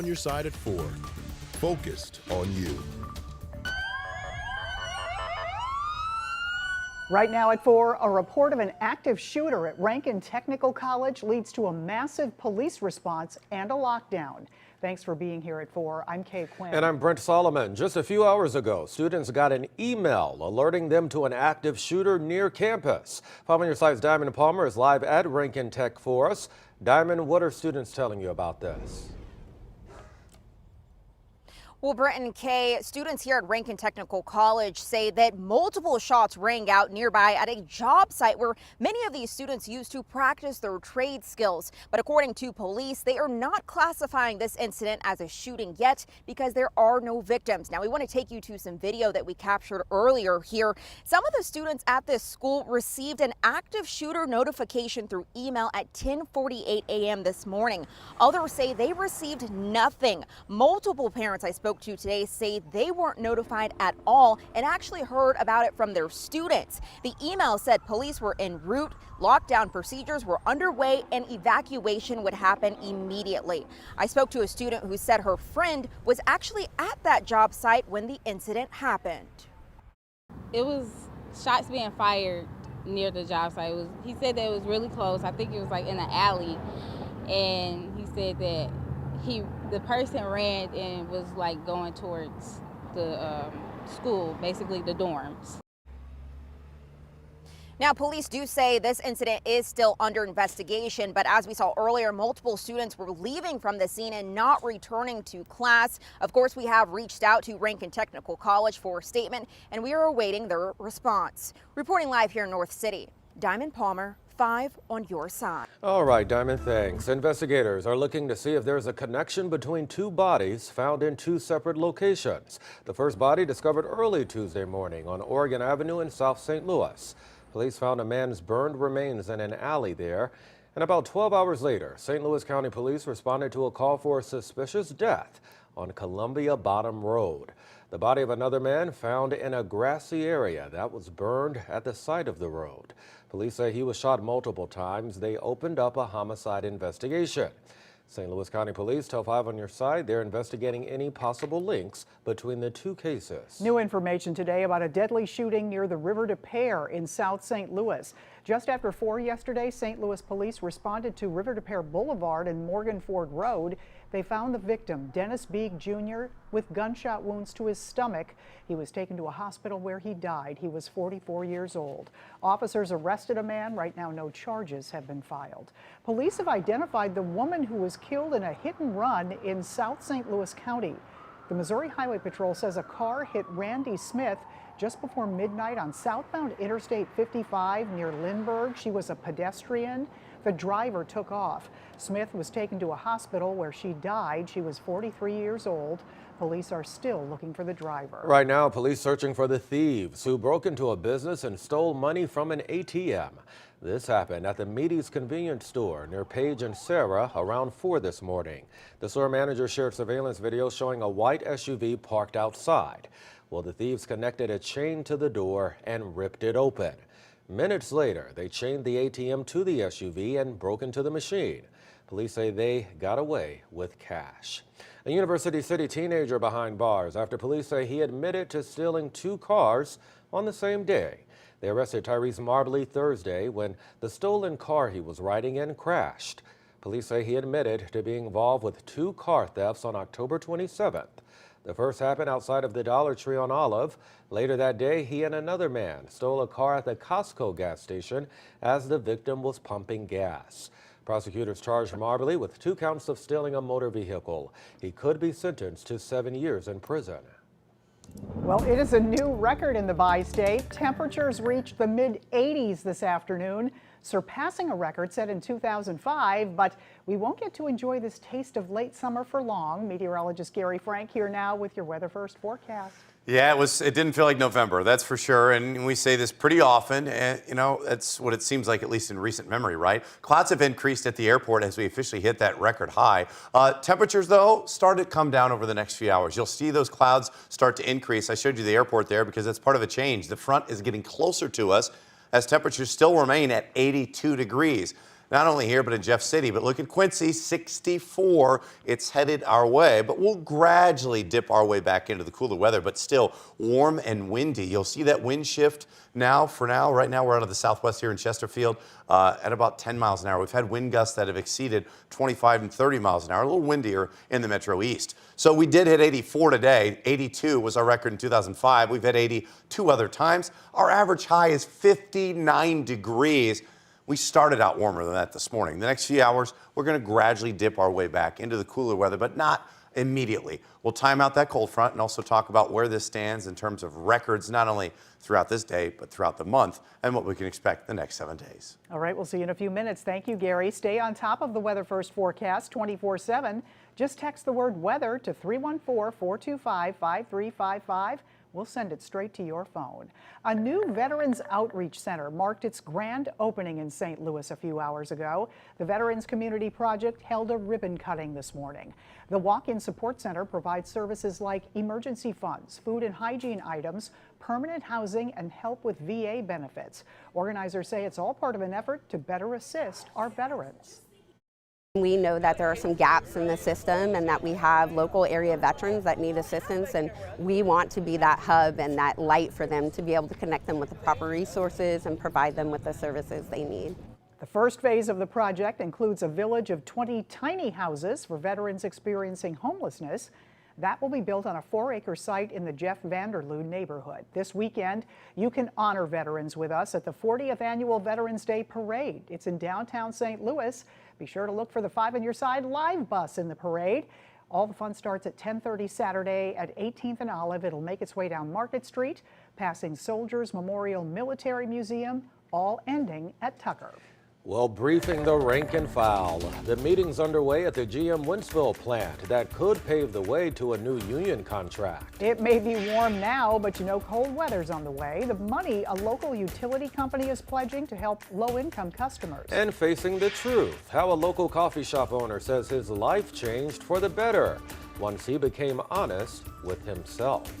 On your side at 4. Focused on you. Right now at 4, a report of an active shooter at Rankin Technical College leads to a massive police response and a lockdown. Thanks for being here at 4. I'm Kay Quinn. And I'm Brent Solomon. Just a few hours ago, students got an email alerting them to an active shooter near campus. 5 on your side's Diamond Palmer is live at Rankin Tech for us. Diamond, what are students telling you about this? Well, Brent and Kay, students here at Rankin Technical College say that multiple shots rang out nearby at a job site where many of these students used to practice their trade skills. But according to police, they are not classifying this incident as a shooting yet because there are no victims. Now, we want to take you to some video that we captured earlier here. Some of the students at this school received an active shooter notification through email at 10:48 a.m. this morning. Others say they received nothing. Multiple parents I spoke to today say they weren't notified at all and actually heard about it from their students. The email said police were en route, lockdown procedures were underway, and evacuation would happen immediately. I spoke to a student who said her friend was actually at that job site when the incident happened. It was shots being fired near the job site. He said that it was really close. I think it was like in an alley, and he said that the person ran and was like going towards the school, basically the dorms. Now, police do say this incident is still under investigation, but as we saw earlier, multiple students were leaving from the scene and not returning to class. Of course, we have reached out to Rankin Technical College for a statement, and we are awaiting their response. Reporting live here in North City, Diamond Palmer, 5 on your side. All right, Diamond, thanks. Investigators are looking to see if there's a connection between two bodies found in two separate locations. The first body discovered early Tuesday morning on Oregon Avenue in South St. Louis. Police found a man's burned remains in an alley there. And about 12 hours later, St. Louis County Police responded to a call for a suspicious death on Columbia Bottom Road. The body of another man found in a grassy area that was burned at the side of the road. Police say he was shot multiple times. They opened up a homicide investigation. St. Louis County Police tell 5 on your side they're investigating any possible links between the two cases. New information today about a deadly shooting near the River des Peres in South St. Louis. Just after 4 yesterday, St. Louis police responded to River des Peres Boulevard and Morgan Ford Road. They found the victim, Dennis Beeg Jr., with gunshot wounds to his stomach. He was taken to a hospital where he died. He was 44 years old. Officers arrested a man. Right now, no charges have been filed. Police have identified the woman who was killed in a hit and run in South St. Louis County. The Missouri Highway Patrol says a car hit Randy Smith just before midnight on southbound Interstate 55 near Lindbergh. She was a pedestrian. The driver took off. Smith was taken to a hospital where she died. She was 43 years old. Police are still looking for the driver. Right now, police searching for the thieves who broke into a business and stole money from an ATM. This happened at the Meady's convenience store near Page and Sarah around 4 this morning. The store manager shared surveillance video showing a white SUV parked outside. Well, the thieves connected a chain to the door and ripped it open. Minutes later, they chained the ATM to the SUV and broke into the machine. Police say they got away with cash. A University City teenager behind bars after police say he admitted to stealing 2 cars on the same day. They arrested Tyrese Marbley Thursday when the stolen car he was riding in crashed. Police say he admitted to being involved with 2 car thefts on October 27th. The first happened outside of the Dollar Tree on Olive. Later that day, he and another man stole a car at the Costco gas station as the victim was pumping gas. Prosecutors charged Marbley with 2 counts of stealing a motor vehicle. He could be sentenced to 7 years in prison. Well, it is a new record in the bi-state. Temperatures reached the mid-80s this afternoon, surpassing a record set in 2005, but we won't get to enjoy this taste of late summer for long. Meteorologist Gary Frank here now with your Weather First forecast. Yeah, it didn't feel like November, that's for sure. And we say this pretty often, and you know, that's what it seems like, at least in recent memory, right? Clouds have increased at the airport as we officially hit that record high. Temperatures, though, started to come down over the next few hours. You'll see those clouds start to increase. I showed you the airport there because that's part of a change. The front is getting closer to us as temperatures still remain at 82 degrees. not only here, but in Jeff City. But look at Quincy, 64. It's headed our way, but we'll gradually dip our way back into the cooler weather, but still warm and windy. You'll see that wind shift now. Right now we're out of the southwest here in Chesterfield at about 10 miles an hour. We've had wind gusts that have exceeded 25 and 30 miles an hour, a little windier in the Metro East. So we did hit 84 today. 82 was our record in 2005. We've hit 82 other times. Our average high is 59 degrees. We started out warmer than that this morning. The next few hours, we're going to gradually dip our way back into the cooler weather, but not immediately. We'll time out that cold front and also talk about where this stands in terms of records, not only throughout this day, but throughout the month, and what we can expect the next 7 days. All right, we'll see you in a few minutes. Thank you, Gary. Stay on top of the Weather First forecast 24/7. Just text the word weather to 314-425-5355. We'll send it straight to your phone. A new Veterans Outreach Center marked its grand opening in St. Louis a few hours ago. The Veterans Community Project held a ribbon cutting this morning. The walk-in support center provides services like emergency funds, food and hygiene items, permanent housing, and help with VA benefits. Organizers say it's all part of an effort to better assist our veterans. We know that there are some gaps in the system and that we have local area veterans that need assistance, and we want to be that hub and that light for them to be able to connect them with the proper resources and provide them with the services they need. The first phase of the project includes a village of 20 tiny houses for veterans experiencing homelessness. That will be built on a 4-acre site in the Jeff Vanderloo neighborhood. This weekend, you can honor veterans with us at the 40th Annual Veterans Day Parade. It's in downtown St. Louis. Be sure to look for the 5 on Your Side live bus in the parade. All the fun starts at 10:30 Saturday at 18th and Olive. It'll make its way down Market Street, passing Soldiers Memorial Military Museum, all ending at Tucker. Well, briefing the rank and file. The meeting's underway at the GM Wentzville plant that could pave the way to a new union contract. It may be warm now, but you know cold weather's on the way. The money a local utility company is pledging to help low-income customers. And facing the truth, how a local coffee shop owner says his life changed for the better once he became honest with himself.